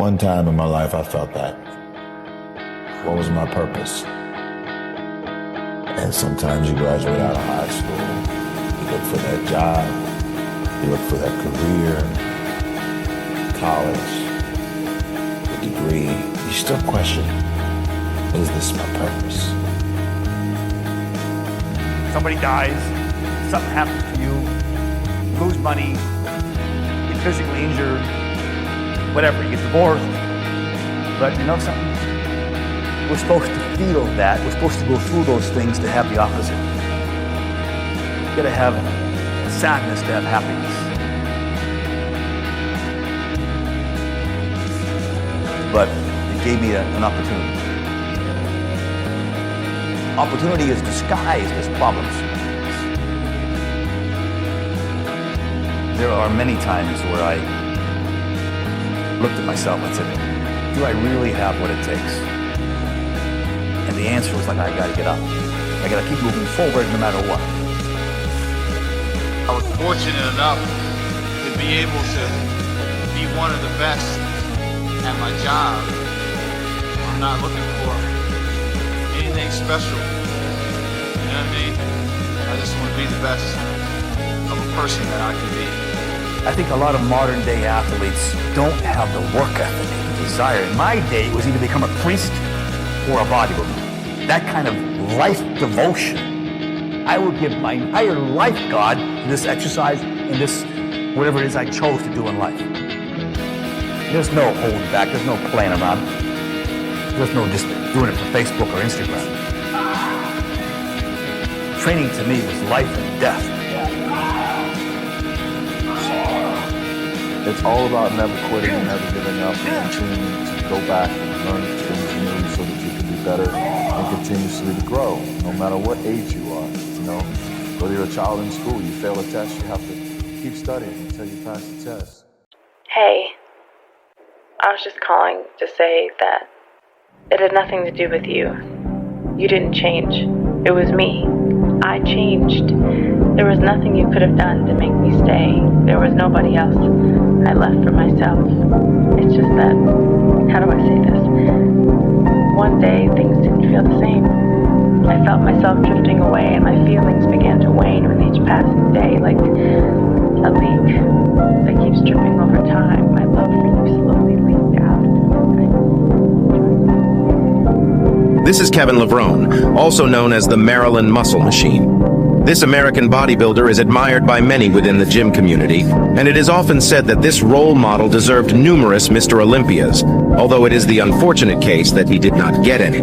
One time in my life I felt that. What was my purpose? And sometimes you graduate out of high school, you look for that job, you look for that career, college, the degree. You still question, is this my purpose? Somebody dies, something happens to you, lose money, get physically injured, whatever, you get divorced. But you know something? We're supposed to feel that. We're supposed to go through those things to have the opposite. You gotta have sadness to have happiness. But it gave me an opportunity. Opportunity is disguised as problems. There are many times where I looked at myself and said, do I really have what it takes? And the answer was like, I gotta get up. I gotta keep moving forward no matter what. I was fortunate enough to be able to be one of the best at my job. I'm not looking for anything special. You know what I mean? I just want to be the best of a person that I can be. I think a lot of modern day athletes don't have the work ethic and desire. In my day, it was either become a priest or a bodybuilder. That kind of life devotion. I would give my entire life, God, to this exercise and this, whatever it is I chose to do in life. There's no holding back. There's no playing around. There's no just doing it for Facebook or Instagram. Training to me was life and death. It's all about never quitting and never giving up and continuing to go back and learn things new so that you can be better and continuously to grow, no matter what age you are. You know, whether you're a child in school, you fail a test, you have to keep studying until you pass the test. Hey, I was just calling to say that it had nothing to do with you. You didn't change. It was me. I changed. There was nothing you could have done to make me stay. There was nobody else. I left for myself. It's just that, how do I say this? One day, things didn't feel the same. I felt myself drifting away, and my feelings began to wane with each passing day, like a leak that keeps dripping over time. My love for you slowly leaked out. This is Kevin Levrone, also known as the Maryland Muscle Machine. This American bodybuilder is admired by many within the gym community, and it is often said that this role model deserved numerous Mr. Olympias, although it is the unfortunate case that he did not get any.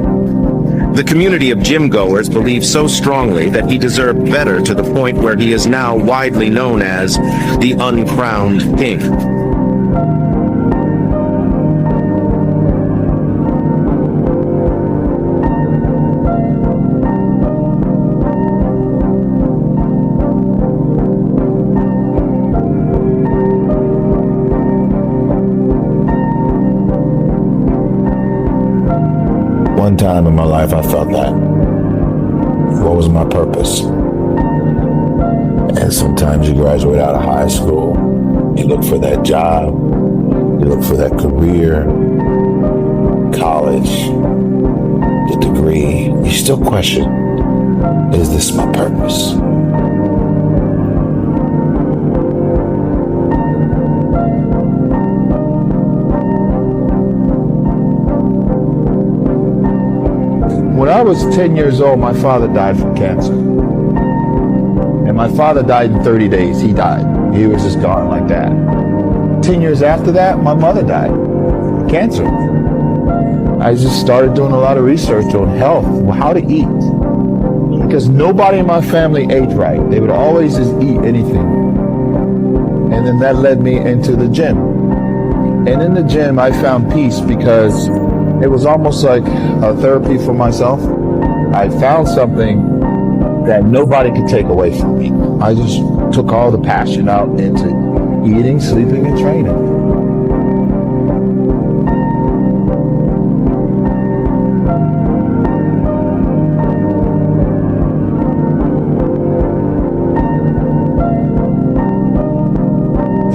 The community of gym goers believe so strongly that he deserved better to the point where he is now widely known as the uncrowned king. One time in my life I felt that. What was my purpose? And sometimes you graduate out of high school, you look for that job, you look for that career, college, the degree. You still question, is this my purpose? When I was 10 years old, my father died from cancer. And my father died in 30 days. He died. He was just gone like that. 10 years after that, my mother died. Cancer. I just started doing a lot of research on health, how to eat. Because nobody in my family ate right. They would always just eat anything. And then that led me into the gym. And in the gym, I found peace because it was almost like a therapy for myself. I found something that nobody could take away from me. I just took all the passion out into eating, sleeping, and training.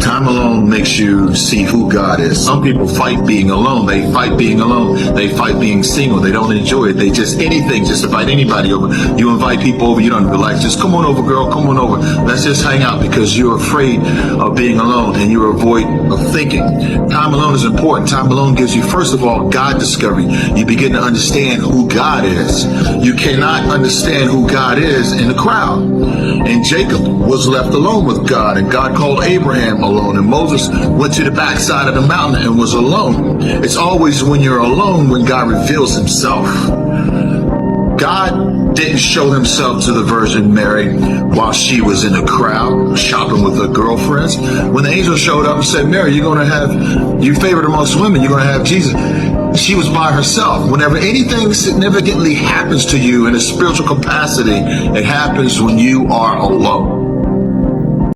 Time alone makes you to see who God is. Some people fight being alone. They fight being alone. They fight being single. They don't enjoy it. They just anything, just invite anybody over. You invite people over, you don't be like, just come on over, girl, come on over. Let's just hang out, because you're afraid of being alone and you're avoid of thinking. Time alone is important. Time alone gives you, first of all, God discovery. You begin to understand who God is. You cannot understand who God is in the crowd. And Jacob was left alone with God, and God called Abraham alone, and Moses went to the backside of the mountain and was alone. It's always when you're alone when God reveals himself. God didn't show himself to the Virgin Mary while she was in the crowd shopping with her girlfriends. When the angel showed up and said, Mary, you're going to have, you favored amongst women, you're going to have Jesus. She was by herself. Whenever anything significantly happens to you in a spiritual capacity, it happens when you are alone.